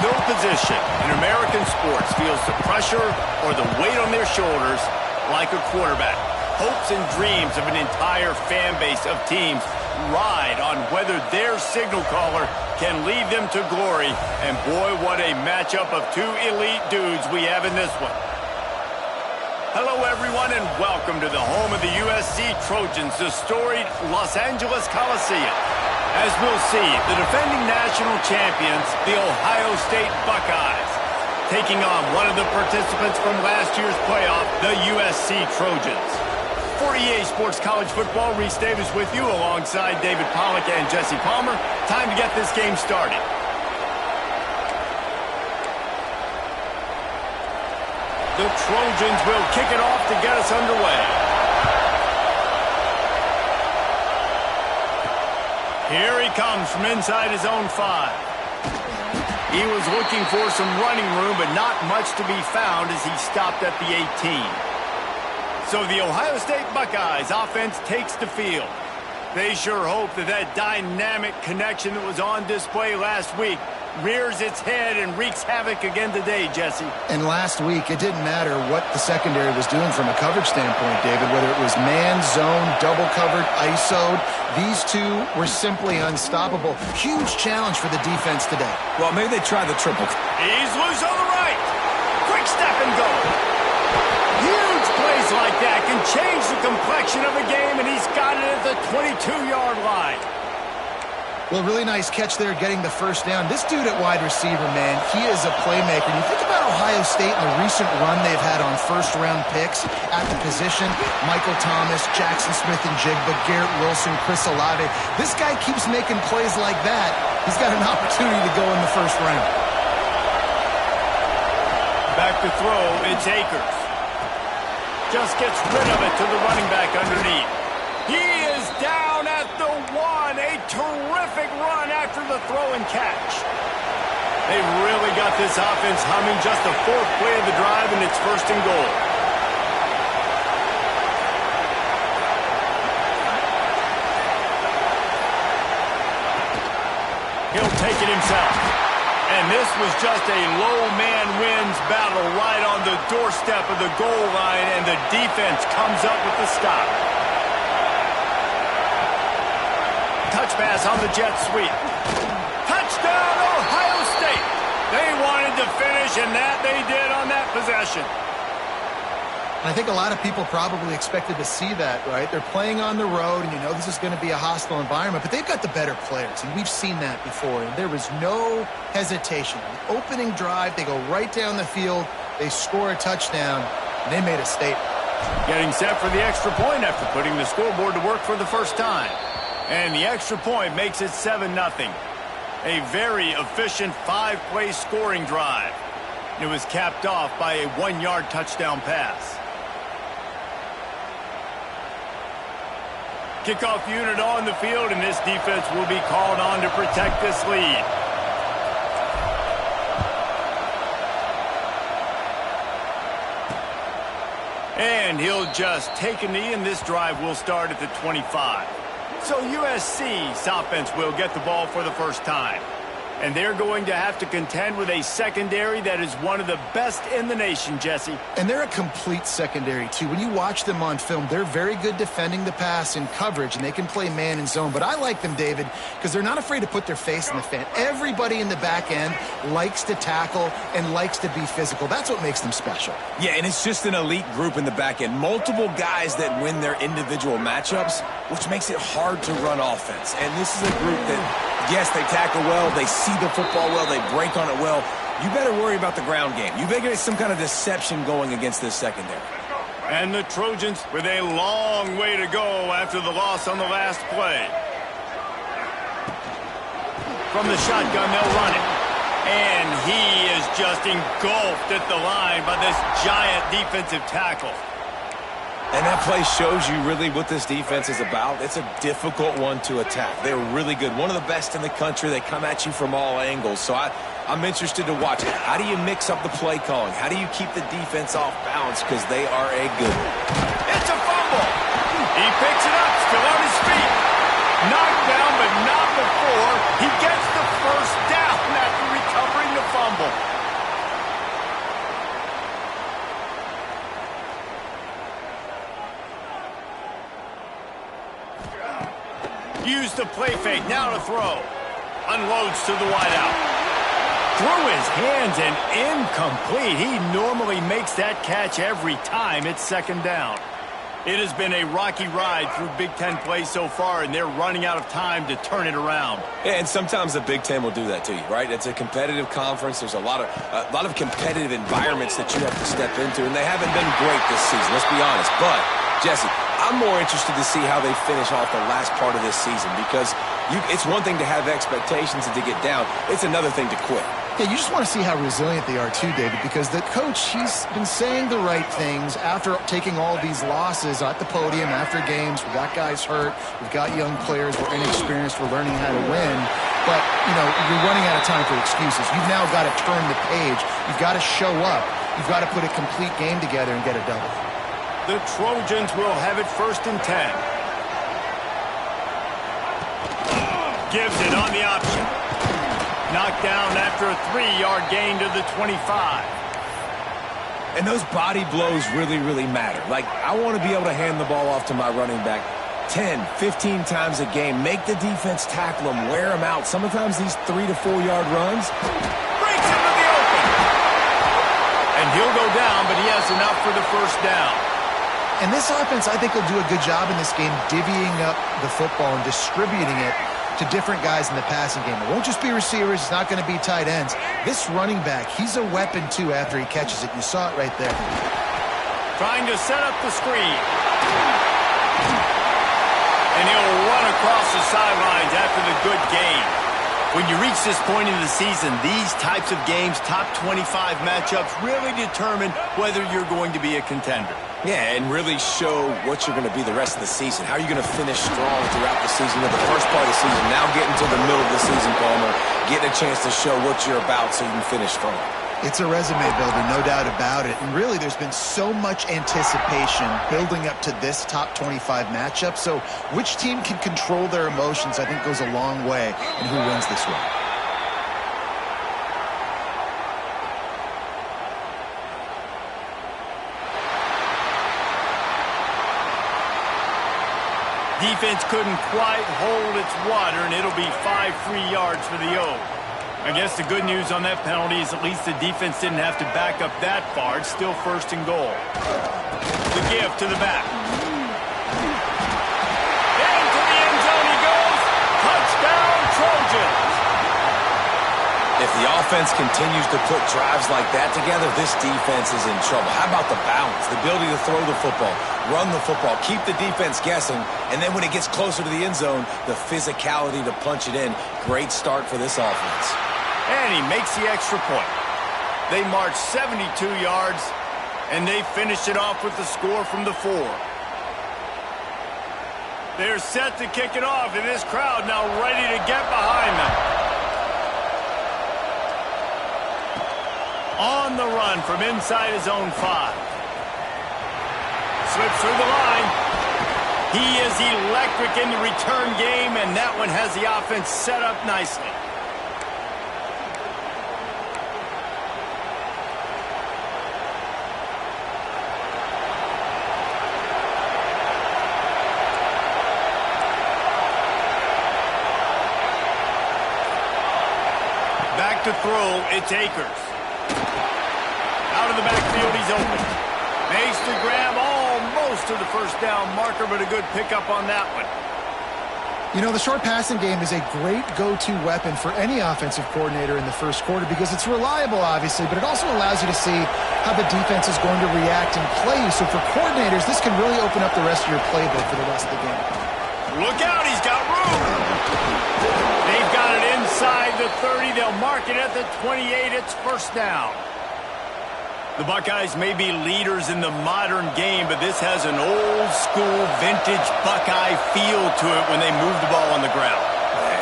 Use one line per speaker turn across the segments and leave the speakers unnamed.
No position in American sports feels the pressure or the weight on their shoulders like a quarterback. Hopes and dreams of an entire fan base of teams ride on whether their signal caller can lead them to glory. And boy, what a matchup of two elite dudes we have in this one. Hello, everyone, and welcome to the home of the USC Trojans, the storied Los Angeles Coliseum. As we'll see, the defending national champions, the Ohio State Buckeyes, taking on one of the participants from last year's playoff, the USC Trojans. For EA Sports College Football, Reese Davis with you alongside David Pollack and Jesse Palmer. Time to get this game started. The Trojans will kick it off to get us underway. Here he comes from inside his own 5. He was looking for some running room, but not much to be found as he stopped at the 18. So the Ohio State Buckeyes offense takes the field. They sure hope that that dynamic connection that was on display last week rears its head and wreaks havoc again today, Jesse.
And last week, it didn't matter what the secondary was doing from a coverage standpoint, David, whether it was man, zone, double covered, ISO'd. These two were simply unstoppable. Huge challenge for the defense today.
Well, maybe they try the triple.
He's loose on the right. Quick step and go. Huge plays like that can change the complexion of a game, and he's got it at the 22-yard line.
Well, really nice catch there getting the first down. This dude at wide receiver, man, he is a playmaker. And you think about Ohio State and the recent run they've had on first-round picks at the position. Michael Thomas, Jackson Smith-Njigba, Garrett Wilson, Chris Olave. This guy keeps making plays like that. He's got an opportunity to go in the first round.
Back to throw, it's Akers. Just gets rid of it to the running back underneath. He is down at the 1. A terrific run after the throw and catch. They've really got this offense humming. Just the 4th play of the drive, and it's 1st and goal. He'll take it himself. And this was just a low man wins battle right on the doorstep of the goal line, and the defense comes up with the stop. Touch pass on the jet sweep. Touchdown, Ohio State. They wanted to finish, and that they did on that possession.
I think a lot of people probably expected to see that, right? They're playing on the road, and you know this is going to be a hostile environment, but they've got the better players, and we've seen that before, and there was no hesitation. The opening drive, they go right down the field, they score a touchdown, and they made a statement.
Getting set for the extra point after putting the scoreboard to work for the first time. And the extra point makes it 7-0. A very efficient 5-play scoring drive. It was capped off by a 1-yard touchdown pass. Kickoff unit on the field, and this defense will be called on to protect this lead. And he'll just take a knee, and this drive will start at the 25. So USC's offense will get the ball for the first time. And they're going to have to contend with a secondary that is one of the best in the nation, Jesse.
And they're a complete secondary, too. When you watch them on film, they're very good defending the pass in coverage, and they can play man and zone. But I like them, David, because they're not afraid to put their face in the fan. Everybody in the back end likes to tackle and likes to be physical. That's what makes them special.
Yeah, and it's just an elite group in the back end. Multiple guys that win their individual matchups, which makes it hard to run offense. And this is a group that, yes, they tackle well, they see the football well, they break on it well. You better worry about the ground game. You better get some kind of deception going against this secondary.
And the Trojans with a long way to go after the loss on the last play. From the shotgun, they'll run it. And he is just engulfed at the line by this giant defensive tackle.
And that play shows you really what this defense is about. It's a difficult one to attack. They're really good. One of the best in the country. They come at you from all angles. So I'm interested to watch it. How do you mix up the play calling? How do you keep the defense off balance? Because they are a good one.
It's a fumble. He picks it up, still on his feet. Knocked down, but not before he gets the first down after recovering the fumble. Used the play fake, now to throw. Unloads to the wideout. Through his hands and incomplete. He normally makes that catch every time it's second down. It has been a rocky ride through Big Ten play so far, and they're running out of time to turn it around.
Yeah, and sometimes the Big Ten will do that to you, right? It's a competitive conference. There's a lot of competitive environments that you have to step into, and they haven't been great this season, let's be honest. But, Jesse, I'm more interested to see how they finish off the last part of this season because it's one thing to have expectations and to get down. It's another thing to quit.
Yeah, you just want to see how resilient they are too, David, because the coach, he's been saying the right things after taking all these losses at the podium, after games. We've got guys hurt. We've got young players. We're inexperienced. We're learning how to win. But, you know, you're running out of time for excuses. You've now got to turn the page. You've got to show up. You've got to put a complete game together and get a double.
The Trojans will have it 1st and 10. Gives it on the option. Knocked down after a 3-yard gain to the 25.
And those body blows really, really matter. Like, I want to be able to hand the ball off to my running back 10, 15 times a game. Make the defense tackle them, wear them out. Sometimes these 3 to 4 yard runs.
Breaks into the open. And he'll go down, but he has enough for the 1st down.
And this offense, I think, will do a good job in this game divvying up the football and distributing it to different guys in the passing game. It won't just be receivers. It's not going to be tight ends. This running back, he's a weapon, too, after he catches it. You saw it right there.
Trying to set up the screen. And he'll run across the sidelines after the good gain. When you reach this point in the season, these types of games, top 25 matchups, really determine whether you're going to be a contender.
Yeah, and really show what you're going to be the rest of the season. How are you going to finish strong throughout the season, the first part of the season, now getting to the middle of the season, Palmer, getting a chance to show what you're about so you can finish strong.
It's a resume builder, no doubt about it. And really, there's been so much anticipation building up to this top 25 matchup. So which team can control their emotions, I think, goes a long way in who wins this one.
Defense couldn't quite hold its water, and it'll be 5 free yards for the O. I guess the good news on that penalty is at least the defense didn't have to back up that far. It's still 1st and goal. The give to the back. Into the end zone he goes. Touchdown, Trojans.
If the offense continues to put drives like that together, this defense is in trouble. How about the balance, the ability to throw the football, run the football, keep the defense guessing, and then when it gets closer to the end zone, the physicality to punch it in. Great start for this offense.
And he makes the extra point. They march 72 yards, and they finish it off with the score from the 4. They're set to kick it off, and this crowd now ready to get behind them. On the run from inside his own 5. Slips through the line. He is electric in the return game, and that one has the offense set up nicely. Back to throw, it's Akers. Out of the backfield, he's open. Makes the grab almost to the 1st down marker, but a good pickup on that one.
You know, the short passing game is a great go-to weapon for any offensive coordinator in the 1st quarter because it's reliable, obviously, but it also allows you to see how the defense is going to react and play. So for coordinators, this can really open up the rest of your playbook for the rest of the game.
Look out, he's got room. They've got it inside the 30. They'll mark it at the 28. It's 1st down. The Buckeyes may be leaders in the modern game, but this has an old-school, vintage Buckeye feel to it when they move the ball on the ground.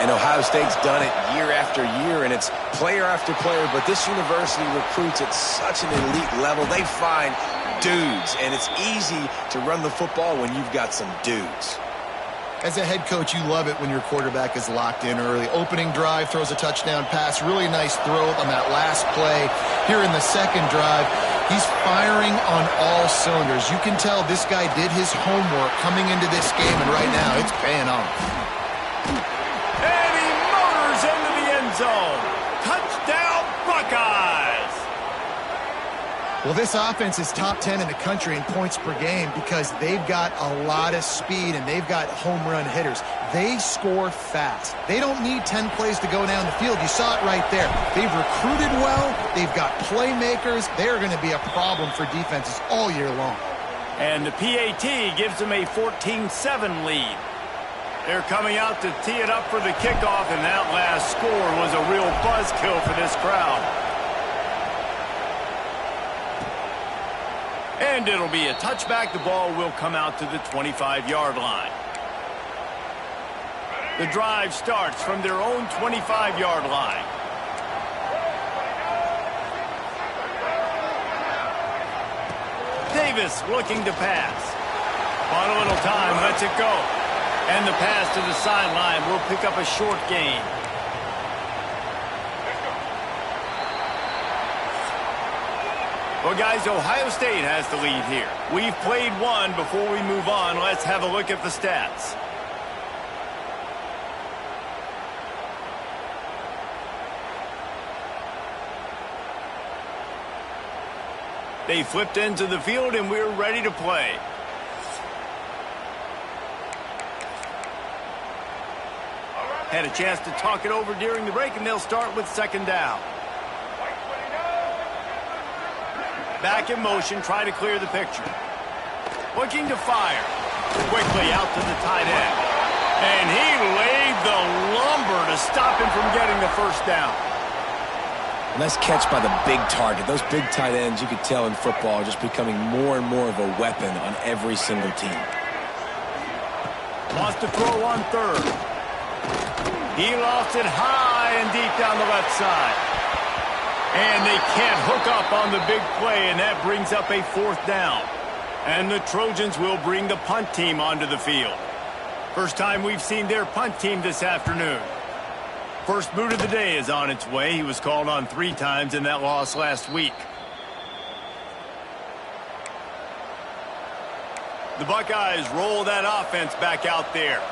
And Ohio State's done it year after year, and it's player after player, but this university recruits at such an elite level. They find dudes, and it's easy to run the football when you've got some dudes.
As a head coach, you love it when your quarterback is locked in early. Opening drive, throws a touchdown pass. Really nice throw on that last play. Here in the 2nd drive, he's firing on all cylinders. You can tell this guy did his homework coming into this game, and right now it's paying off.
And he motors into the end zone. Touchdown, Buckeyes!
Well, this offense is top 10 in the country in points per game because they've got a lot of speed and they've got home run hitters. They score fast. They don't need 10 plays to go down the field. You saw it right there. They've recruited well. They've got playmakers. They're going to be a problem for defenses all year long.
And the PAT gives them a 14-7 lead. They're coming out to tee it up for the kickoff, and that last score was a real buzzkill for this crowd. And it'll be a touchback. The ball will come out to the 25-yard line. The drive starts from their own 25-yard line. Davis looking to pass. On a little time, lets it go. And the pass to the sideline will pick up a short gain. Well, guys, Ohio State has the lead here. We've played one. Before we move on, let's have a look at the stats. They flipped into the field, and we're ready to play. Had a chance to talk it over during the break, and they'll start with second down. Back in motion, try to clear the picture. Looking to fire. Quickly out to the tight end. And he laid the lumber to stop him from getting the first down.
Nice catch by the big target. Those big tight ends, you could tell in football, are just becoming more and more of a weapon on every single team.
Wants to throw on third. He lofts it high and deep down the left side. And they can't hook up on the big play, and that brings up a fourth down. And the Trojans will bring the punt team onto the field. First time we've seen their punt team this afternoon. First boot of the day is on its way. He was called on 3 times in that loss last week. The Buckeyes roll that offense back out there.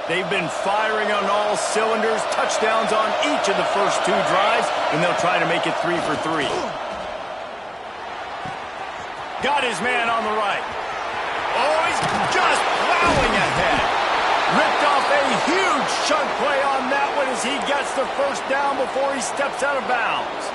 They've been firing on all cylinders, touchdowns on each of the first 2 drives, and they'll try to make it 3 for 3. Got his man on the right. Oh, he's just plowing ahead. Ripped off a huge chunk play on that one as he gets the first down before he steps out of bounds.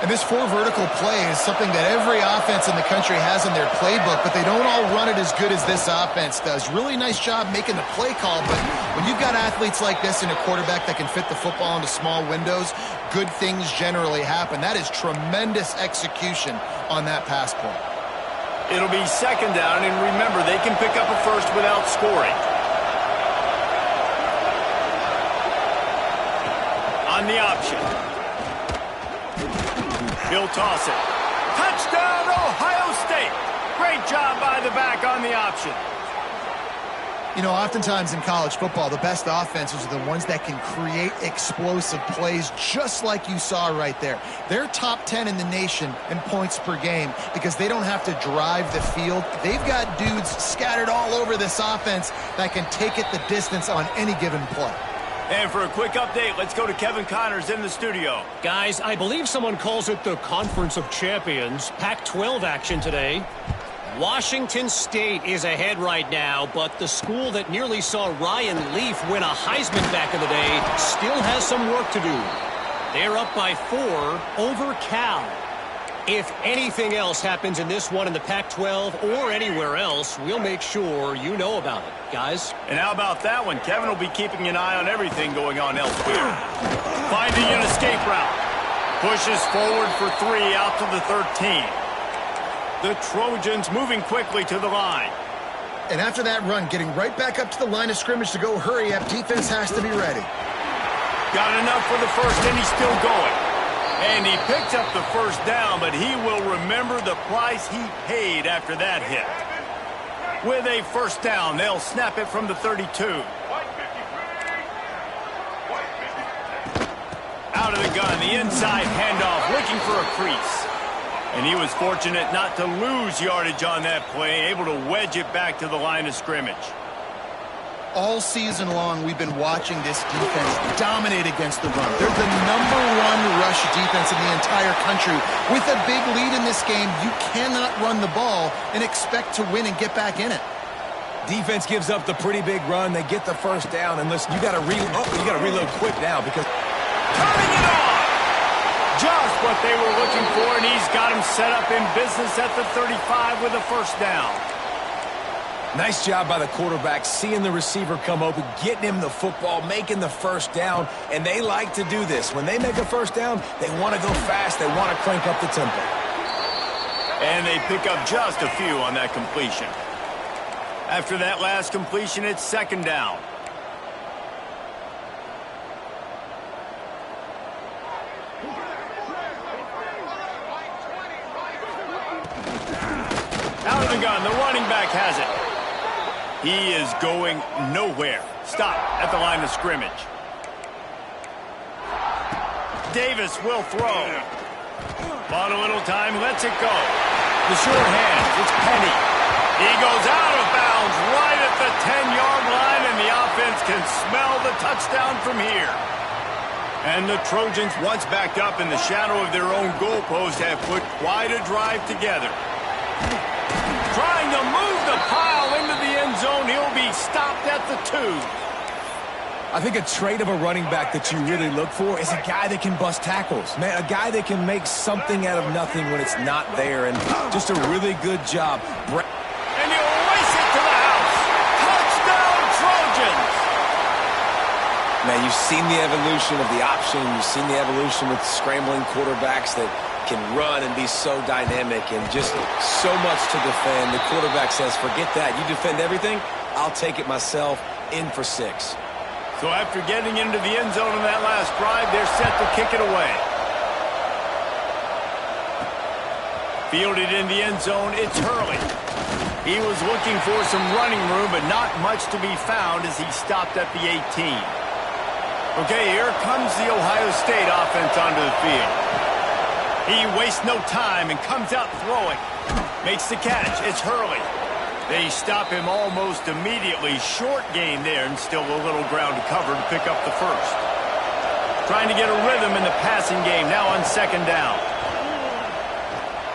And this 4 vertical play is something that every offense in the country has in their playbook, but they don't all run it as good as this offense does. Really nice job making the play call, but when you've got athletes like this and a quarterback that can fit the football into small windows, good things generally happen. That is tremendous execution on that pass play.
It'll be second down, and remember, they can pick up a first without scoring. On the option. He'll toss it. Touchdown, Ohio State. Great job by the back on the option.
You know, oftentimes in college football, the best offenses are the ones that can create explosive plays just like you saw right there. They're top 10 in the nation in points per game because they don't have to drive the field. They've got dudes scattered all over this offense that can take it the distance on any given play.
And for a quick update, let's go to Kevin Connors in the studio.
Guys, I believe someone calls it the Conference of Champions. Pac-12 action today. Washington State is ahead right now, but the school that nearly saw Ryan Leaf win a Heisman back in the day still has some work to do. They're up by 4 over Cal. If anything else happens in this one in the Pac-12 or anywhere else, we'll make sure you know about it, guys.
And how about that one? Kevin will be keeping an eye on everything going on elsewhere. Finding an escape route. Pushes forward for 3 out to the 13. The Trojans moving quickly to the line.
And after that run, getting right back up to the line of scrimmage to go hurry up, defense has to be ready.
Got enough for the first, and he's still going. And he picks up the first down, but he will remember the price he paid after that hit. With a first down, they'll snap it from the 32. Out of the gun, the inside handoff, looking for a crease. And he was fortunate not to lose yardage on that play, able to wedge it back to the line of scrimmage.
All season long, we've been watching this defense dominate against the run. They're the #1 rush defense in the entire country. With a big lead in this game, you cannot run the ball and expect to win and get back in it.
Defense gives up the pretty big run. They get the first down. And listen, you got to reload quick now because
turning it on. Just what they were looking for, and he's got him set up in business at the 35 with a first down.
nice job by the quarterback, seeing the receiver come open, getting him the football, making the first down, and they like to do this. When they make a first down, they want to go fast. They want to crank up the tempo.
And they pick up just a few on that completion. After that last completion, it's second down. Out of the gun, the running back has it. He is going nowhere. Stop at the line of scrimmage. Davis will throw. Bought a little time, lets it go. The short hands, it's Penny. He goes out of bounds right at the 10-yard line, and the offense can smell the touchdown from here. And the Trojans, once backed up in the shadow of their own goalpost, have put quite a drive together. Trying to move the pile into the end zone. He'll be stopped at the 2.
I think a trait of a running back that you really look for is a guy that can bust tackles. Man, a guy that can make something out of nothing when it's not there. And just a really good job.
And he'll race it to the house. Touchdown, Trojans!
Man, you've seen the evolution of the option. You've seen the evolution with scrambling quarterbacks that can run and be so dynamic and just so much to defend. The quarterback says, forget that. You defend everything, I'll take it myself. In for 6.
So after getting into the end zone on that last drive, they're set to kick it away. Fielded in the end zone, it's Hurley. He was looking for some running room, but not much to be found as he stopped at the 18. Okay, here comes the Ohio State offense onto the field. He wastes no time and comes out throwing. Makes the catch. It's Hurley. They stop him almost immediately. Short gain there and still a little ground to cover to pick up the first. Trying to get a rhythm in the passing game now on second down.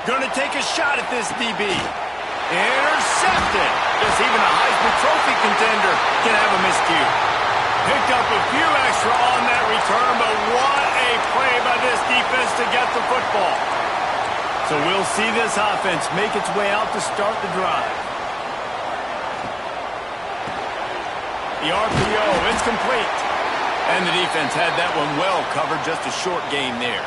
Gonna take a shot at this DB. Intercepted. Guess even a Heisman Trophy contender can have a miscue. Picked up a few extra on that return, but what a play by this defense to get the football. So we'll see this offense make its way out to start the drive. The RPO, it's complete. And the defense had that one well covered, just a short gain there.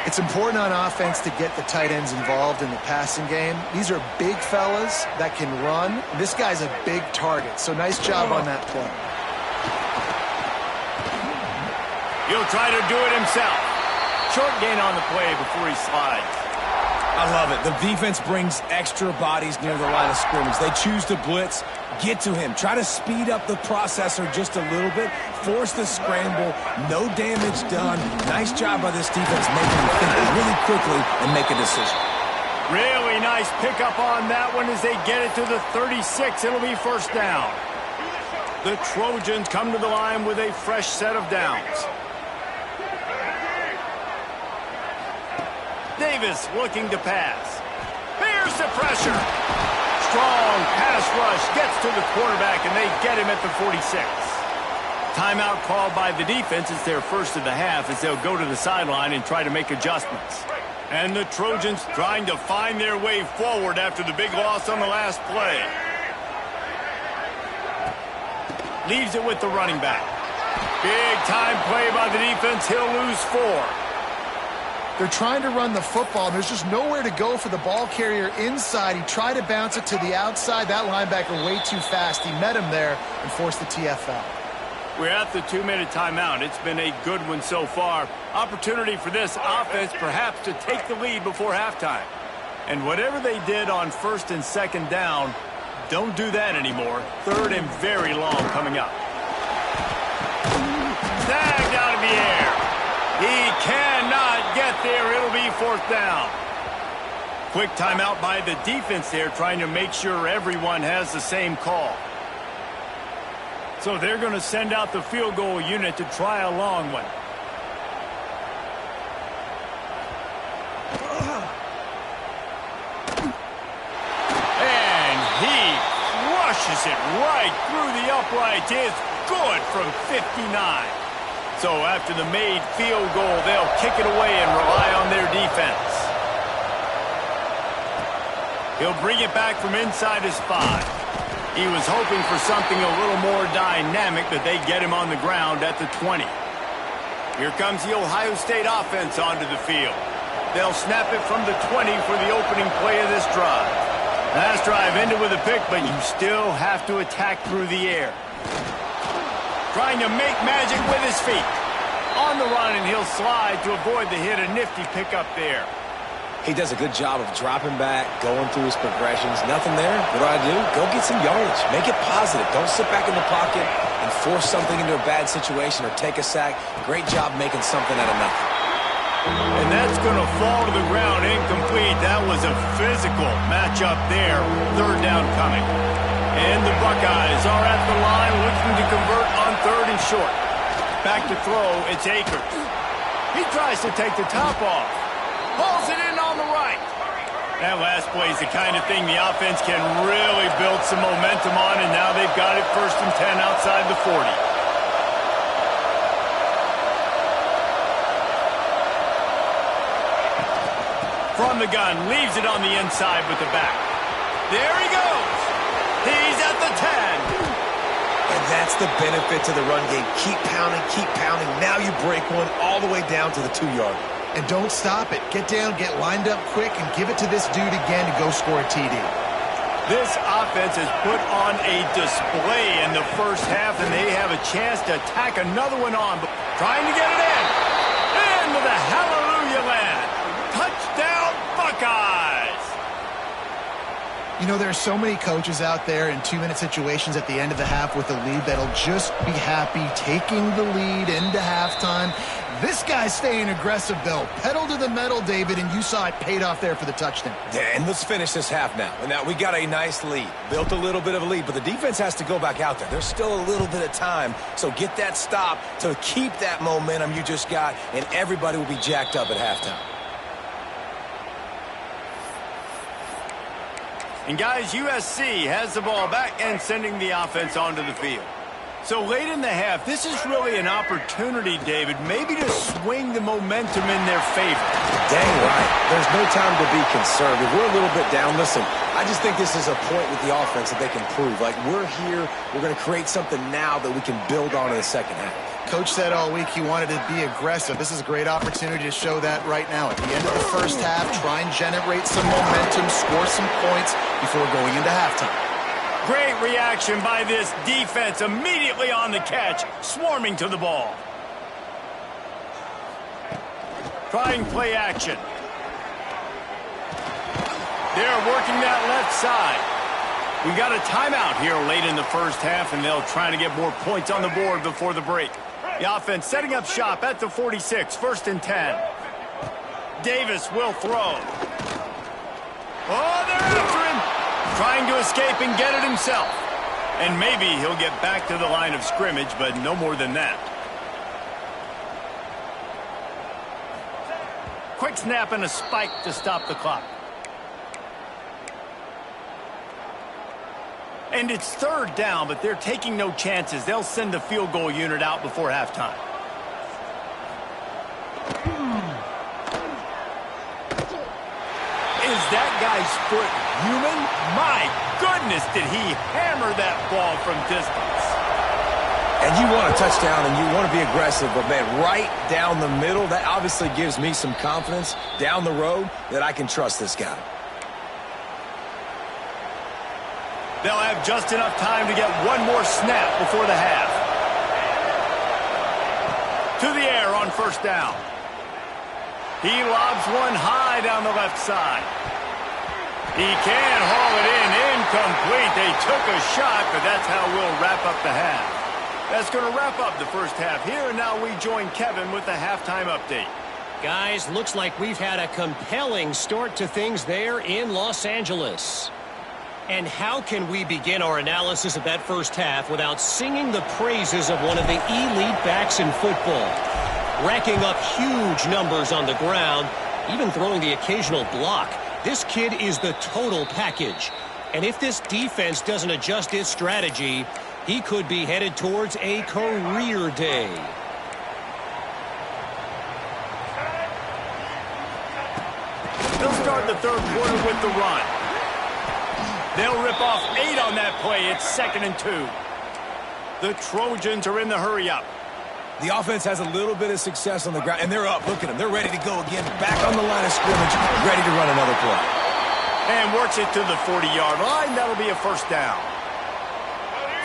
It's important on offense to get the tight ends involved in the passing game. These are big fellas that can run. This guy's a big target, so nice job on that play.
He'll try to do it himself. Short gain on the play before he slides.
I love it. The defense brings extra bodies near the line of scrimmage. They choose to blitz, get to him, try to speed up the processor just a little bit, force the scramble, no damage done. Nice job by this defense making him think really quickly and make a decision.
Really nice pickup on that one as they get it to the 36. It'll be first down. The Trojans come to the line with a fresh set of downs. Davis looking to pass. Here's the pressure. Strong pass rush gets to the quarterback, and they get him at the 46. Timeout called by the defense. It's their first of the half as they'll go to the sideline and try to make adjustments. And the Trojans trying to find their way forward after the big loss on the last play. Leaves it with the running back. Big time play by the defense. He'll lose 4.
They're trying to run the football, and there's just nowhere to go for the ball carrier inside. He tried to bounce it to the outside. That linebacker way too fast. He met him there and forced the TFL.
We're at the 2-minute timeout. It's been a good one so far. Opportunity for this offense perhaps to take the lead before halftime. And whatever they did on first and second down, don't do that anymore. Third and very long coming up. Snagged out of the air. He cannot get there. It'll be fourth down. Quick timeout by the defense there, trying to make sure everyone has the same call. So they're going to send out the field goal unit to try a long one. And he crushes it right through the uprights. It's good from 59. So after the made field goal, they'll kick it away and rely on their defense. He'll bring it back from inside his 5. He was hoping for something a little more dynamic, but they get him on the ground at the 20. Here comes the Ohio State offense onto the field. They'll snap it from the 20 for the opening play of this drive. Last drive ended with a pick, but you still have to attack through the air. Trying to make magic with his feet. On the run, and he'll slide to avoid the hit. A nifty pickup there.
He does a good job of dropping back, going through his progressions. Nothing there. What do? Go get some yardage. Make it positive. Don't sit back in the pocket and force something into a bad situation or take a sack. Great job making something out of nothing.
And that's going to fall to the ground incomplete. That was a physical matchup there. Third down coming. And the Buckeyes are at the line looking to convert on 3rd and short. Back to throw, it's Akers. He tries to take the top off. Pulls it in on the right. That last play is the kind of thing the offense can really build some momentum on, and now they've got it 1st and 10 outside the 40. From the gun, leaves it on the inside with the back. There he goes. He's at the 10.
And that's the benefit to the run game. Keep pounding, keep pounding. Now you break one all the way down to the 2-yard.
And don't stop it. Get down, get lined up quick, and give it to this dude again to go score a TD.
This offense has put on a display in the first half, and they have a chance to tack another one on. Trying to get it in. Into the hallelujah land. Touchdown, Buckeyes!
You know, there are so many coaches out there in 2-minute situations at the end of the half with a lead that'll just be happy taking the lead into halftime. This guy's staying aggressive, though. Pedal to the metal, David, and you saw it paid off there for the touchdown.
Yeah, and let's finish this half now. And now we got a nice lead. Built a little bit of a lead, but the defense has to go back out there. There's still a little bit of time, so get that stop to keep that momentum you just got, and everybody will be jacked up at halftime.
And guys, USC has the ball back and sending the offense onto the field. So late in the half, this is really an opportunity, David, maybe to swing the momentum in their favor.
Dang right. There's no time to be conservative. We're a little bit down. Listen, I just think this is a point with the offense that they can prove. Like, we're here. We're going to create something now that we can build on in the second half.
Coach said all week he wanted to be aggressive. This is a great opportunity to show that right now. At the end of the first half, try and generate some momentum, score some points before going into halftime.
Great reaction by this defense, immediately on the catch, swarming to the ball. Trying play action. They're working that left side. We got a timeout here late in the first half, and they'll try to get more points on the board before the break. The offense setting up shop at the 46, 1st and 10. Davis will throw. Oh, they're after him. Trying to escape and get it himself. And maybe he'll get back to the line of scrimmage, but no more than that. Quick snap and a spike to stop the clock. And it's 3rd down, but they're taking no chances. They'll send the field goal unit out before halftime. Is that guy's foot human? My goodness, did he hammer that ball from distance.
And you want a touchdown and you want to be aggressive, but man, right down the middle, that obviously gives me some confidence down the road that I can trust this guy.
They'll have just enough time to get one more snap before the half. To the air on 1st down. He lobs one high down the left side. He can haul it in, incomplete. They took a shot, but that's how we'll wrap up the half. That's going to wrap up the first half here, and now we join Kevin with the halftime update.
Guys, looks like we've had a compelling start to things there in Los Angeles. And how can we begin our analysis of that first half without singing the praises of one of the elite backs in football? Racking up huge numbers on the ground, even throwing the occasional block. This kid is the total package. And if this defense doesn't adjust its strategy, he could be headed towards a career day.
They'll start the third quarter with the run. They'll rip off 8 on that play. It's 2nd and 2. The Trojans are in the hurry-up.
The offense has a little bit of success on the ground, and they're up. Look at them. They're ready to go again. Back on the line of scrimmage, ready to run another play.
And works it to the 40-yard line. That'll be a first down.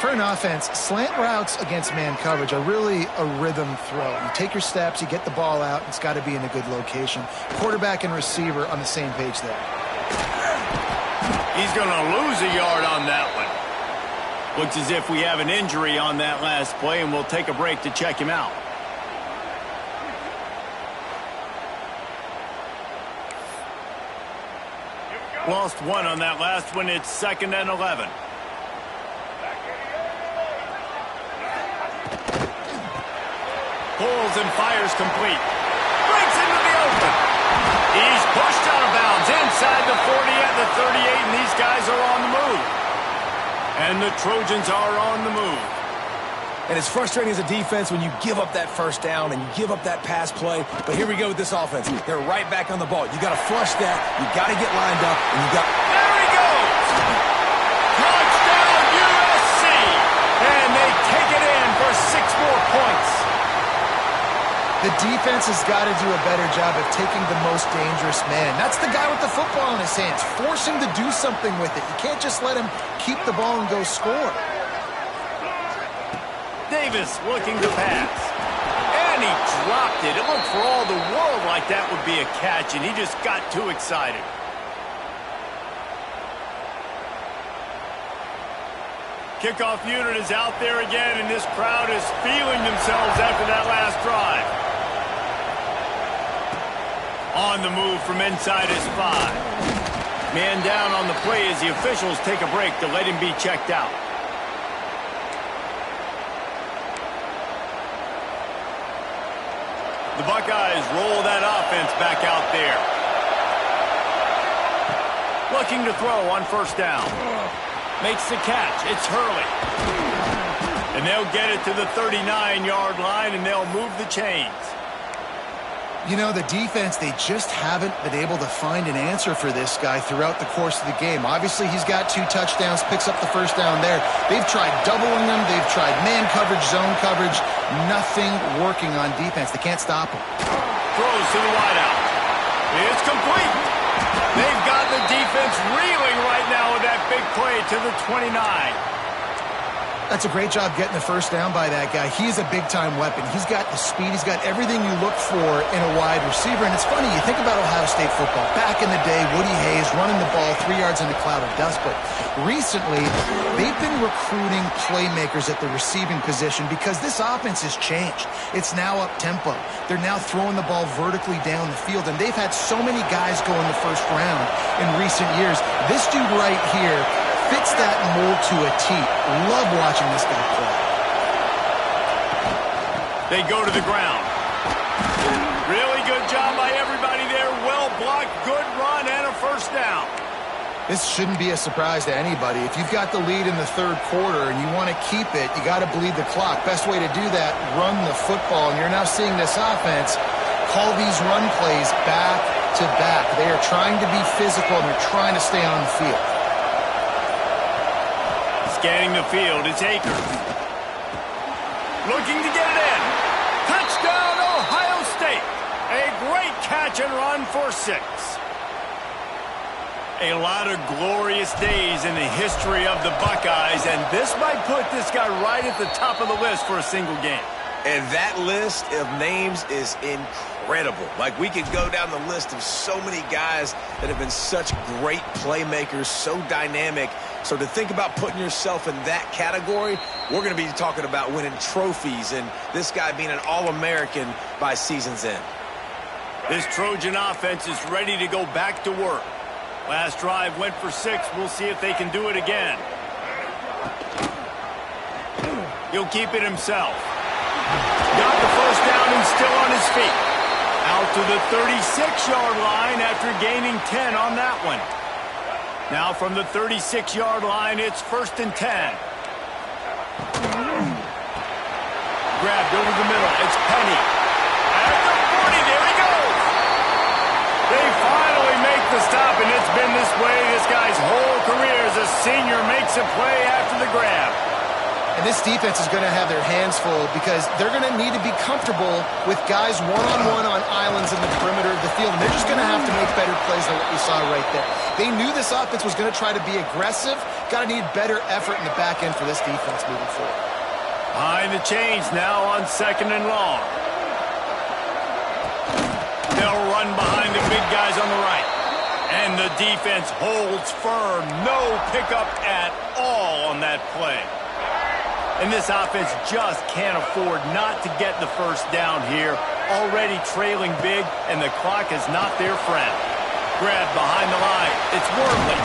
For an offense, slant routes against man coverage are really a rhythm throw. You take your steps, you get the ball out, it's got to be in a good location. Quarterback and receiver on the same page there.
He's going to lose a yard on that one. Looks as if we have an injury on that last play, and we'll take a break to check him out. Lost 1 on that last one. It's 2nd and 11. Pulls and fires complete. Breaks into the open. He's pushed out of bounds inside the 40 at the 38, and these guys are on the move. And the Trojans are on the move.
And it's frustrating as a defense when you give up that first down and you give up that pass play. But here we go with this offense. They're right back on the ball. You got to flush that. You got to get lined up, and you got.
There he goes! Touchdown USC! And they take it in for 6 more points.
The defense has got to do a better job of taking the most dangerous man. That's the guy with the football in his hands. Force him to do something with it. You can't just let him keep the ball and go score.
Davis looking to pass. And he dropped it. It looked for all the world like that would be a catch, and he just got too excited. Kickoff unit is out there again, and this crowd is feeling themselves after that last drive. On the move from inside his 5. Man down on the play as the officials take a break to let him be checked out. The Buckeyes roll that offense back out there. Looking to throw on first down. Makes the catch. It's Hurley. And they'll get it to the 39-yard line, and they'll move the chains.
You know, the defense, they just haven't been able to find an answer for this guy throughout the course of the game. Obviously, he's got 2 touchdowns, picks up the first down there. They've tried doubling him. They've tried man coverage, zone coverage. Nothing working on defense. They can't stop him.
Throws to the wideout. It's complete. They've got the defense reeling right now with that big play to the 29.
That's a great job getting the first down by that guy. He's a big-time weapon. He's got the speed. He's got everything you look for in a wide receiver. And it's funny, you think about Ohio State football. Back in the day, Woody Hayes running the ball 3 yards in a cloud of dust. But recently, they've been recruiting playmakers at the receiving position because this offense has changed. It's now up-tempo. They're now throwing the ball vertically down the field. And they've had so many guys go in the first round in recent years. This dude right here fits that mold to a T. Love watching this guy play.
They go to the ground. Really good job by everybody there. Well blocked, good run, and a first down.
This shouldn't be a surprise to anybody. If you've got the lead in the third quarter and you want to keep it, you got to bleed the clock. Best way to do that, run the football. And you're now seeing this offense call these run plays back to back. They are trying to be physical, and they're trying to stay on the field.
Scanning the field, it's Akers. Looking to get it in. Touchdown, Ohio State. A great catch and run for 6. A lot of glorious days in the history of the Buckeyes, and this might put this guy right at the top of the list for a single game.
And that list of names is incredible. Like, we could go down the list of so many guys that have been such great playmakers, so dynamic. So to think about putting yourself in that category, we're going to be talking about winning trophies and this guy being an All-American by season's end.
This Trojan offense is ready to go back to work. Last drive went for 6. We'll see if they can do it again. He'll keep it himself. Got the first down and still on his feet. Out to the 36-yard line after gaining 10 on that one. Now from the 36-yard line, it's 1st and 10. Grabbed over the middle. It's Penny. At the 40, there he goes. They finally make the stop, and it's been this way this guy's whole career as a senior makes a play after the grab.
And this defense is going to have their hands full because they're going to need to be comfortable with guys one-on-one on islands in the perimeter of the field. And they're just going to have to make better plays than what we saw right there. They knew this offense was going to try to be aggressive. Got to need better effort in the back end for this defense moving forward.
Behind the chains now on 2nd and long. They'll run behind the big guys on the right. And the defense holds firm. No pickup at all on that play. And this offense just can't afford not to get the first down here. Already trailing big, and the clock is not their friend. Grabbed behind the line. It's Wormley.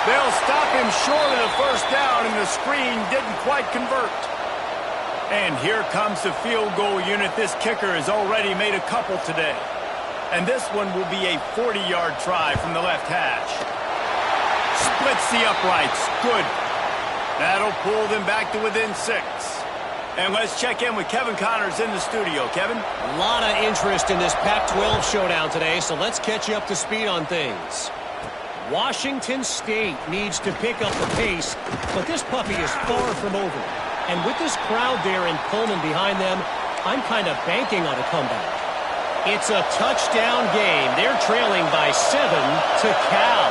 They'll stop him short of the first down, and the screen didn't quite convert. And here comes the field goal unit. This kicker has already made a couple today. And this one will be a 40-yard try from the left hash. Splits the uprights. Good. That'll pull them back to within 6. And let's check in with Kevin Connors in the studio. Kevin?
A lot of interest in this Pac-12 showdown today, so let's catch you up to speed on things. Washington State needs to pick up the pace, but this puppy is far from over. And with this crowd there in Pullman behind them, I'm kind of banking on a comeback. It's a touchdown game. They're trailing by 7 to Cal.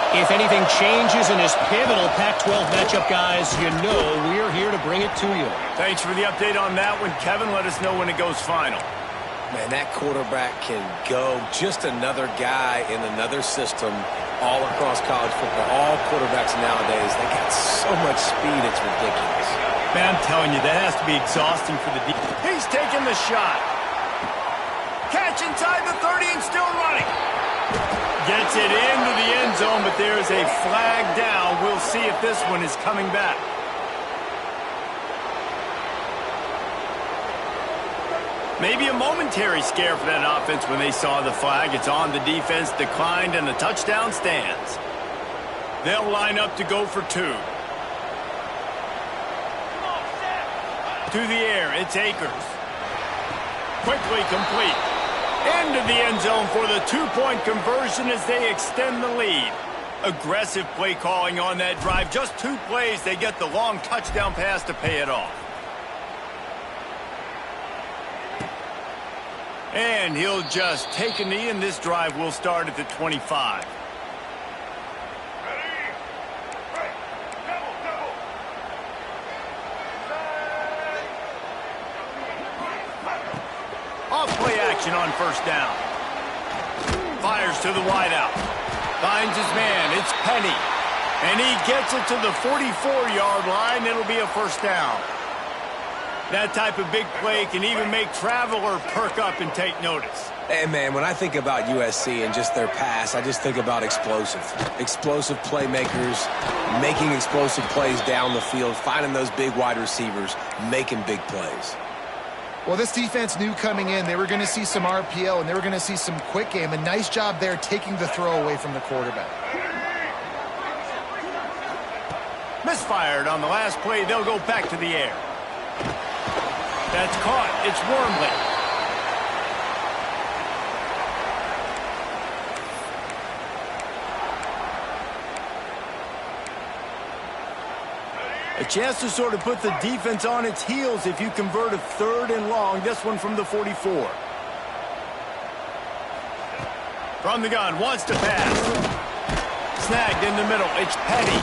If anything changes in this pivotal Pac-12 matchup, guys, you know we're here to bring it to you.
Thanks for the update on that one, Kevin. Let us know when it goes final.
Man, that quarterback can go. Just another guy in another system all across college football. All quarterbacks nowadays, they got so much speed, it's ridiculous.
Man, I'm telling you, that has to be exhausting for the defense. He's taking the shot. Catch inside the 30 and still running. Gets it into the end zone, but there's a flag down. We'll see if this one is coming back. Maybe a momentary scare for that offense when they saw the flag. It's on, the defense declined, and the touchdown stands. They'll line up to go for 2. To the air, it's Akers. Quickly complete. Into the end zone for the 2-point conversion as they extend the lead. Aggressive play calling on that drive. Just 2 plays, they get the long touchdown pass to pay it off. And he'll just take a knee, and this drive will start at the 25. Off-play action on 1st down. Fires to the wideout. Finds his man. It's Penny. And he gets it to the 44-yard line. It'll be a 1st down. That type of big play can even make Traveler perk up and take notice.
Hey, man, when I think about USC and just their pass, I just think about explosive. Explosive playmakers, making explosive plays down the field, finding those big wide receivers, making big plays.
Well, this defense knew coming in they were going to see some RPO and they were going to see some quick game. A nice job there taking the throw away from the quarterback.
Misfired on the last play. They'll go back to the air. That's caught. It's Wormley. A chance to sort of put the defense on its heels if you convert a 3rd and long. This one from the 44. From the gun, wants to pass. Snagged in the middle. It's Petty.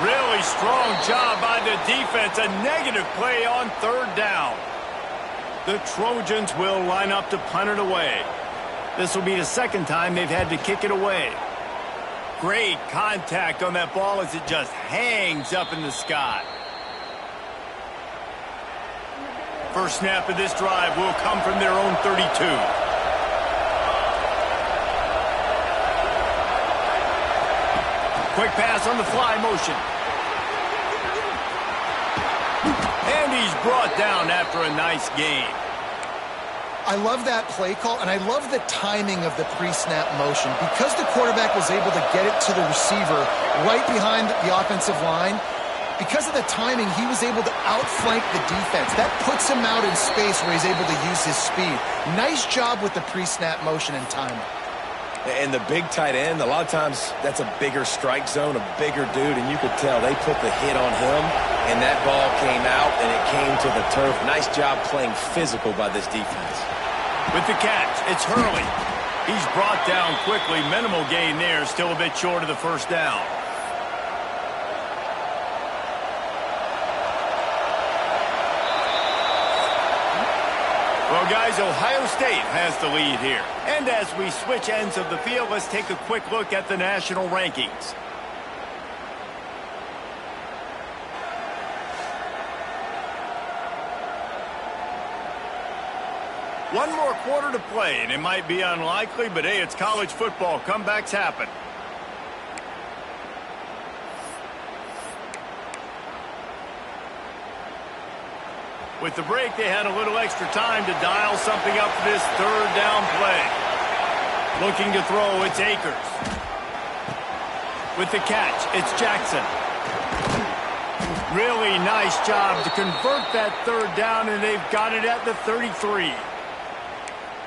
Really strong job by the defense. A negative play on 3rd down. The Trojans will line up to punt it away. This will be the 2nd time they've had to kick it away. Great contact on that ball as it just hangs up in the sky. First snap of this drive will come from their own 32. quick pass on the fly motion. And he's brought down after a nice gain.
I love that play call, and I love the timing of the pre-snap motion. Because the quarterback was able to get it to the receiver right behind the offensive line, because of the timing, he was able to outflank the defense. That puts him out in space where he's able to use his speed. Nice job with the pre-snap motion and timing.
And the big tight end, a lot of times that's a bigger strike zone, a bigger dude, and you could tell they put the hit on him, and that ball came out, and it came to the turf. Nice job playing physical by this defense.
With the catch, it's Hurley. He's brought down quickly. Minimal gain there, still a bit short of the first down. Well, guys, Ohio State has the lead here. And as we switch ends of the field, let's take a quick look at the national rankings. One more quarter to play, and it might be unlikely, but hey, it's college football. Comebacks happen. With the break, they had a little extra time to dial something up for this third down play. Looking to throw, it's Akers. With the catch, it's Jackson. Really nice job to convert that third down, and they've got it at the 33.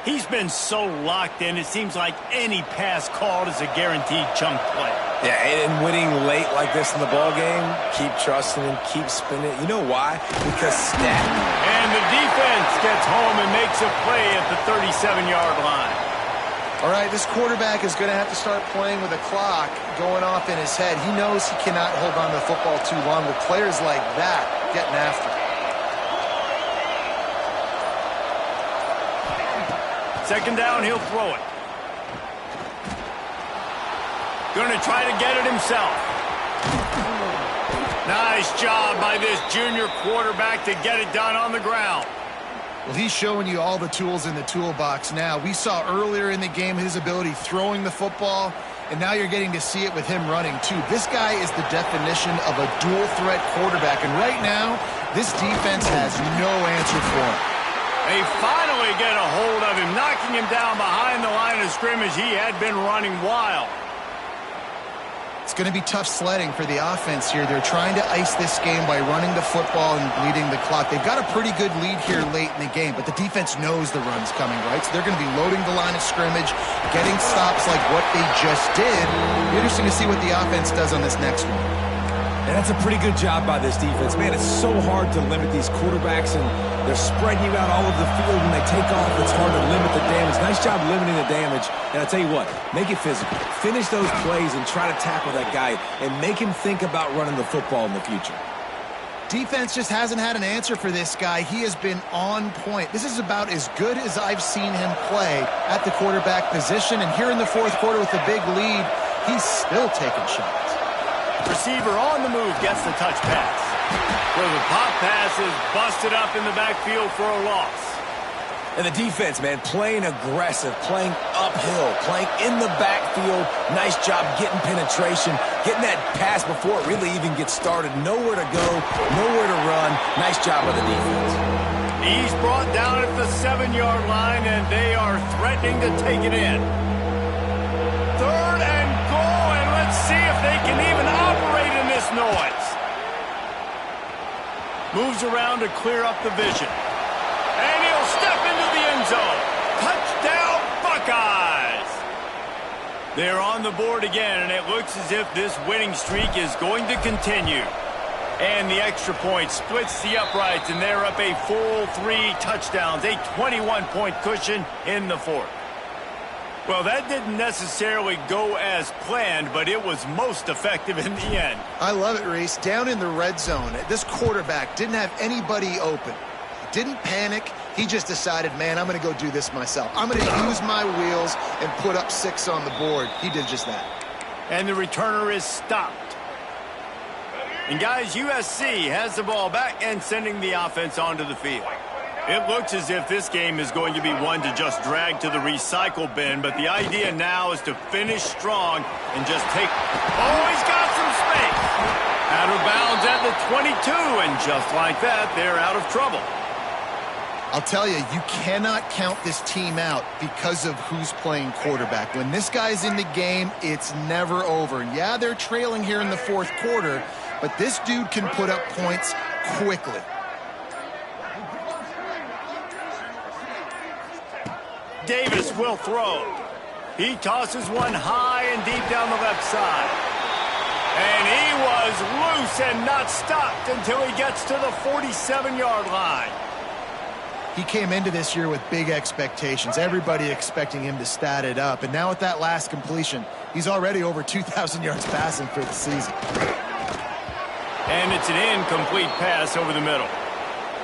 He's been so locked in, it seems like any pass called is a guaranteed chunk play.
Yeah, and winning late like this in the ball game, keep trusting him, keep spinning. You know why? Because stat.
And the defense gets home and makes a play at the 37-yard line.
All right, this quarterback is going to have to start playing with a clock going off in his head. He knows he cannot hold on to the football too long with players like that getting after him.
Second down, he'll throw it. Going to try to get it himself. Nice job by this junior quarterback to get it done on the ground.
Well, he's showing you all the tools in the toolbox now. We saw earlier in the game his ability throwing the football, and now you're getting to see it with him running too. This guy is the definition of a dual-threat quarterback, and right now, this defense has no answer for him.
They finally get a hold of him, knocking him down behind the line of scrimmage. He had been running wild.
It's going to be tough sledding for the offense here. They're trying to ice this game by running the football and bleeding the clock. They've got a pretty good lead here late in the game, but the defense knows the run's coming, right? So they're going to be loading the line of scrimmage, getting stops like what they just did. It'll be interesting to see what the offense does on this next one.
And that's a pretty good job by this defense. Man, it's so hard to limit these quarterbacks, and they're spreading you out all over the field. When they take off, it's hard to limit the damage. Nice job limiting the damage. And I tell you what, make it physical. Finish those plays and try to tackle that guy and make him think about running the football in the future.
Defense just hasn't had an answer for this guy. He has been on point. This is about as good as I've seen him play at the quarterback position. And here in the fourth quarter with the big lead, he's still taking shots.
Receiver on the move gets the touch pass. Where the pop pass is busted up in the backfield for a loss.
And the defense, man, playing aggressive, playing uphill, playing in the backfield. Nice job getting penetration, getting that pass before it really even gets started. Nowhere to go, nowhere to run. Nice job by the defense.
He's brought down at the 7-yard line, and they are threatening to take it in. Third and goal, and let's see if they can even operate in this noise. Moves around to clear up the vision. And he'll step into the end zone. Touchdown, Buckeyes! They're on the board again, and it looks as if this winning streak is going to continue. And the extra point splits the uprights, and they're up a full 3 touchdowns, a 21-point cushion in the fourth. Well, that didn't necessarily go as planned, but it was most effective in the end.
I love it, Reese. Down in the red zone, this quarterback didn't have anybody open. Didn't panic. He just decided, man, I'm going to go do this myself. I'm going to use my wheels and put up 6 on the board. He did just that.
And the returner is stopped. And, guys, USC has the ball back and sending the offense onto the field. It looks as if this game is going to be one to just drag to the recycle bin, but the idea now is to finish strong and just take... Oh, he's got some space! Out of bounds at the 22, and just like that, they're out of trouble.
I'll tell you, you cannot count this team out because of who's playing quarterback. When this guy's in the game, it's never over. Yeah, they're trailing here in the fourth quarter, but this dude can put up points quickly.
Davis will throw. He tosses one high and deep down the left side. And he was loose and not stopped until he gets to the 47-yard line.
He came into this year with big expectations. Everybody expecting him to stat it up. And now with that last completion, he's already over 2,000 yards passing for the season.
And it's an incomplete pass over the middle.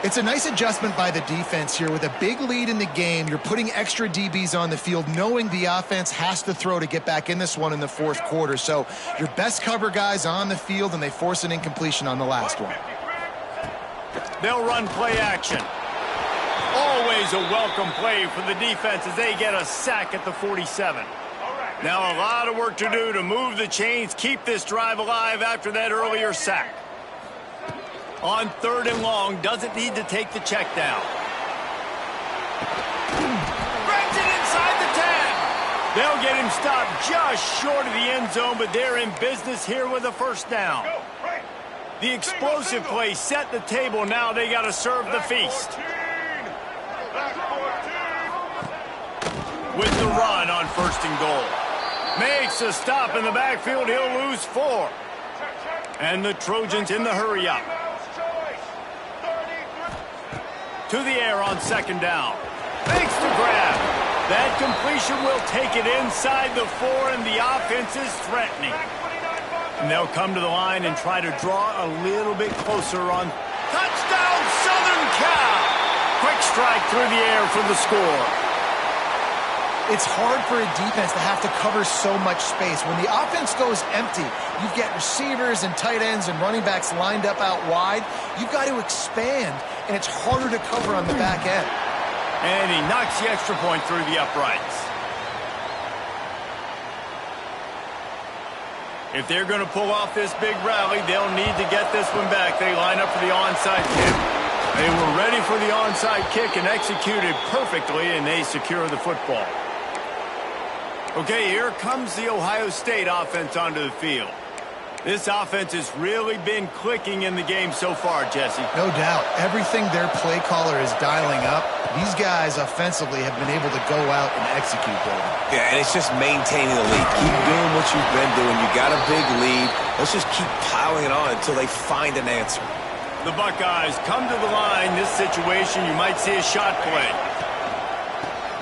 It's a nice adjustment by the defense here. With a big lead in the game, you're putting extra DBs on the field, knowing the offense has to throw to get back in this one in the fourth quarter. So your best cover guys on the field, and they force an incompletion on the last one.
They'll run play action. Always a welcome play for the defense as they get a sack at the 47. Now a lot of work to do to move the chains, keep this drive alive after that earlier sack. On 3rd and long, doesn't need to take the check down. Brings it inside the 10. They'll get him stopped just short of the end zone, but they're in business here with a first down. The explosive play set the table. Now they got to serve the feast. With the run on 1st and goal. Makes a stop in the backfield. He'll lose 4. And the Trojans in the hurry up. To the air on 2nd down. Makes the grab. That completion will take it inside the 4, and the offense is threatening. And they'll come to the line and try to draw a little bit closer on touchdown Southern Cal. Quick strike through the air for the score.
It's hard for a defense to have to cover so much space. When the offense goes empty, you get receivers and tight ends and running backs lined up out wide. You've got to expand, and it's harder to cover on the back end.
And he knocks the extra point through the uprights. If they're going to pull off this big rally, they'll need to get this one back. They line up for the onside kick. They were ready for the onside kick and executed perfectly, and they secure the football. Okay, here comes the Ohio State offense onto the field. This offense has really been clicking in the game so far, Jesse.
No doubt. Everything their play caller is dialing up, these guys offensively have been able to go out and execute them.
Yeah, and it's just maintaining the lead. Keep doing what you've been doing. You got a big lead. Let's just keep piling it on until they find an answer.
The Buckeyes come to the line. This situation, you might see a shot play.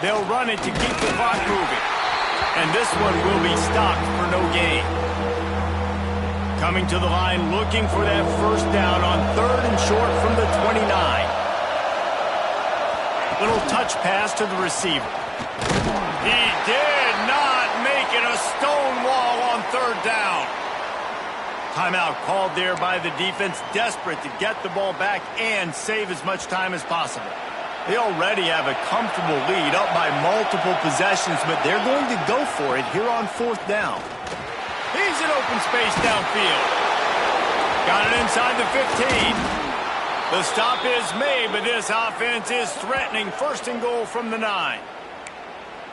They'll run it to keep the clock moving. And this one will be stopped for no gain. Coming to the line, looking for that first down on 3rd and short from the 29. Little touch pass to the receiver. He did not make it. A stone wall on 3rd down. Timeout called there by the defense, desperate to get the ball back and save as much time as possible. They already have a comfortable lead, up by multiple possessions, but they're going to go for it here on 4th down. He's in open space downfield. Got it inside the 15. The stop is made, but this offense is threatening 1st and goal from the 9.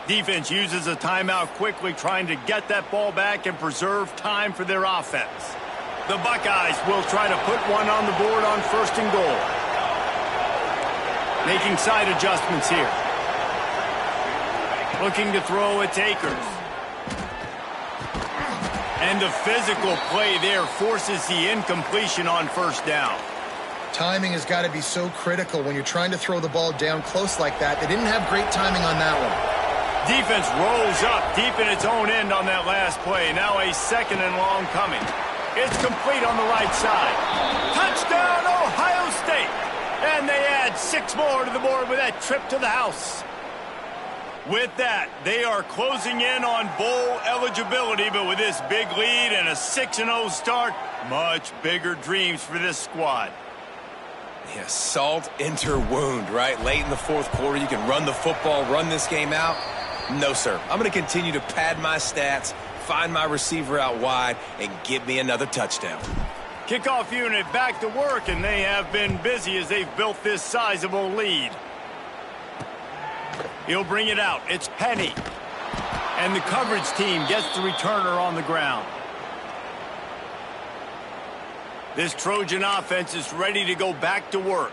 Defense uses a timeout quickly, trying to get that ball back and preserve time for their offense. The Buckeyes will try to put one on the board on 1st and goal. Making side adjustments here. Looking to throw, it's Akers. And the physical play there forces the incompletion on 1st down.
Timing has got to be so critical when you're trying to throw the ball down close like that. They didn't have great timing on that one.
Defense rolls up deep in its own end on that last play. Now a 2nd and long coming. It's complete on the right side. Touchdown, Ohio State. And they add 6 more to the board with that trip to the house. With that, they are closing in on bowl eligibility, but with this big lead and a 6-0 start, much bigger dreams for this squad.
Yeah, salt enter wound, right? Late in the fourth quarter, you can run the football, run this game out. No, sir. I'm going to continue to pad my stats, find my receiver out wide, and get me another touchdown.
Kickoff unit back to work, and they have been busy as they've built this sizable lead. He'll bring it out. It's Penny. And the coverage team gets the returner on the ground. This Trojan offense is ready to go back to work.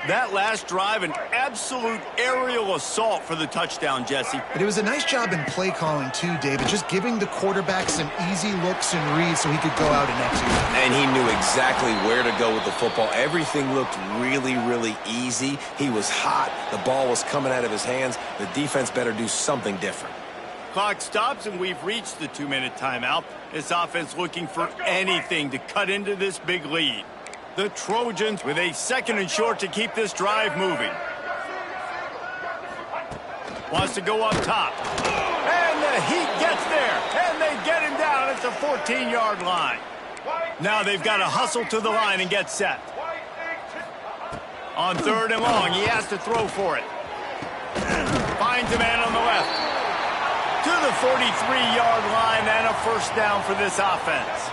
That last drive, an absolute aerial assault for the touchdown, Jesse.
But it was a nice job in play calling too, David, just giving the quarterback some easy looks and reads so he could go out and execute.
And he knew exactly where to go with the football. Everything looked really, really easy. He was hot. The ball was coming out of his hands. The defense better do something different.
Clock stops, and we've reached the 2-minute timeout. This offense looking for anything to cut into this big lead. The Trojans with a 2nd and short to keep this drive moving. Wants to go up top. And the Heat gets there, and they get him down at the 14-yard line. Now they've got to hustle to the line and get set. On 3rd and long, he has to throw for it. Finds a man on the left. To the 43-yard line, and a first down for this offense.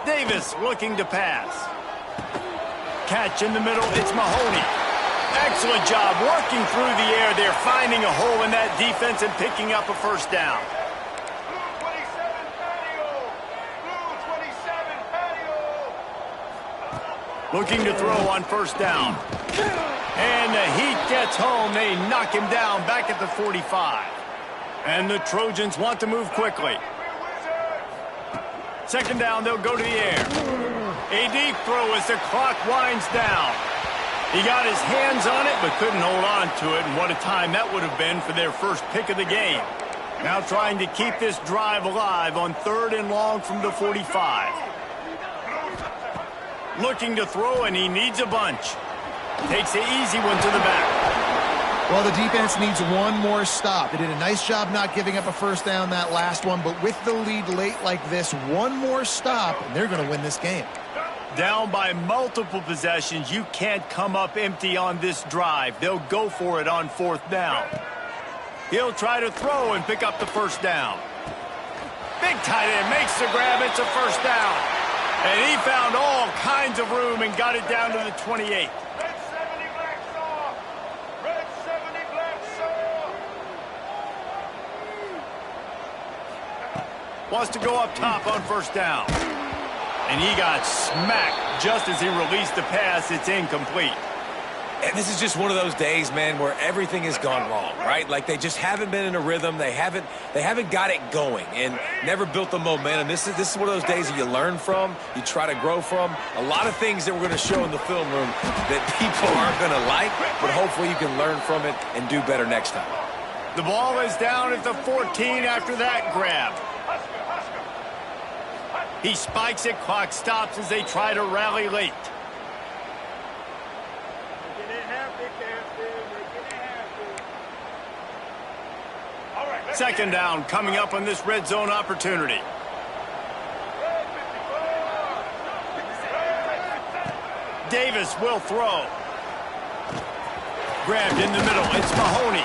Davis looking to pass. Catch in the middle, it's Mahoney. Excellent job working through the air. They're finding a hole in that defense and picking up a first down. Looking to throw on first down. And the Heat gets home. They knock him down back at the 45. And the Trojans want to move quickly. 2nd down, they'll go to the air. A deep throw as the clock winds down. He got his hands on it, but couldn't hold on to it. And what a time that would have been for their first pick of the game. Now trying to keep this drive alive on 3rd and long from the 45. Looking to throw, and he needs a bunch. Takes the easy one to the back.
Well, the defense needs one more stop. They did a nice job not giving up a first down that last one, but with the lead late like this, one more stop, and they're going to win this game.
Down by multiple possessions, you can't come up empty on this drive. They'll go for it on 4th down. He'll try to throw and pick up the first down. Big tight end makes the grab. It's a first down. And he found all kinds of room and got it down to the 28. Wants to go up top on first down. And he got smacked just as he released the pass. It's incomplete.
And this is just one of those days, man, where everything has gone wrong, right? Like they just haven't been in a rhythm. They haven't got it going and never built the momentum. This is one of those days that you learn from, you try to grow from. A lot of things that we're going to show in the film room that people aren't going to like, but hopefully you can learn from it and do better next time.
The ball is down at the 14 after that grab. He spikes it, clock stops as they try to rally late. 2nd down coming up on this red zone opportunity. Davis will throw. Grabbed in the middle. It's Mahoney.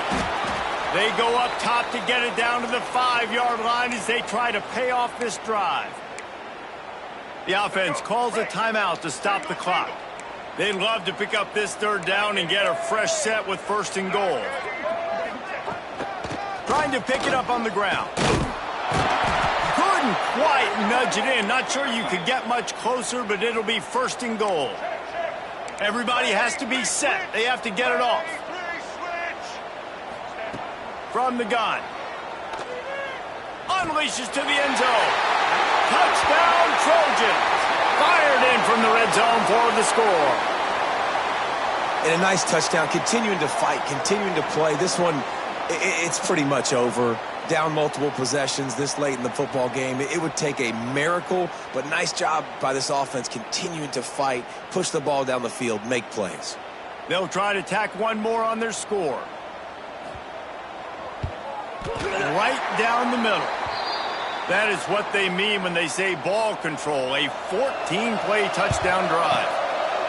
They go up top to get it down to the 5-yard line as they try to pay off this drive. The offense calls a timeout to stop the clock. They'd love to pick up this 3rd down and get a fresh set with 1st and goal. Trying to pick it up on the ground. Couldn't quite nudge it in. Not sure you could get much closer, but it'll be 1st and goal. Everybody has to be set. They have to get it off. From the gun. Unleashes to the end zone. Touchdown, Trojans. Fired in from the red zone for the score.
And a nice touchdown, continuing to fight, continuing to play. This one, it's pretty much over. Down multiple possessions this late in the football game. It would take a miracle, but nice job by this offense continuing to fight, push the ball down the field, make plays.
They'll try to tack one more on their score. right down the middle. That is what they mean when they say ball control, a 14-play touchdown drive.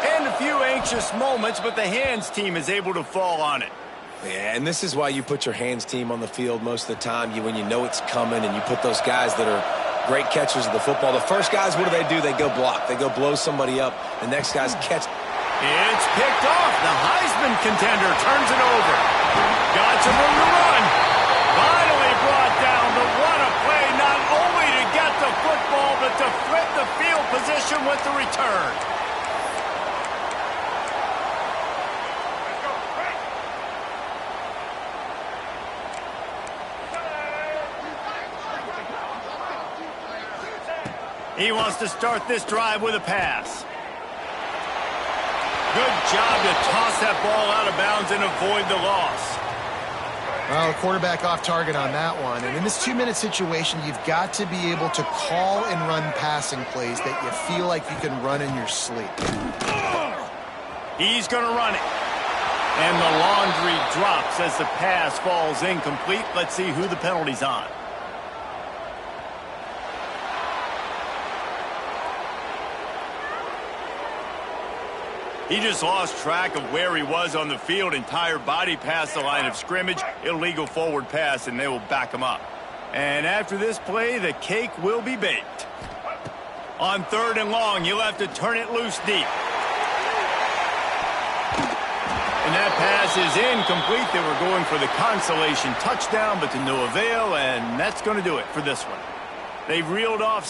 And a few anxious moments, but the hands team is able to fall on it.
Yeah, and this is why you put your hands team on the field most of the time. When you know it's coming, and you put those guys that are great catchers of the football. The first guys, what do? They go block. They go blow somebody up. The next guys catch.
It's picked off. The Heisman contender turns it over. Got some room to run. Finally brought down. But what a play, not only to get the football, but to flip the field position with the return. He wants to start this drive with a pass. Good job to toss that ball out of bounds and avoid the loss.
Well, the quarterback off target on that one. And in this 2-minute situation, you've got to be able to call and run passing plays that you feel like you can run in your sleep.
He's going to run it. And the laundry drops as the pass falls incomplete. Let's see who the penalty's on. He just lost track of where he was on the field. Entire body past the line of scrimmage. Illegal forward pass, and they will back him up. And after this play, the cake will be baked. On 3rd and long, you'll have to turn it loose deep. And that pass is incomplete. They were going for the consolation touchdown, but to no avail, and that's going to do it for this one. They've reeled off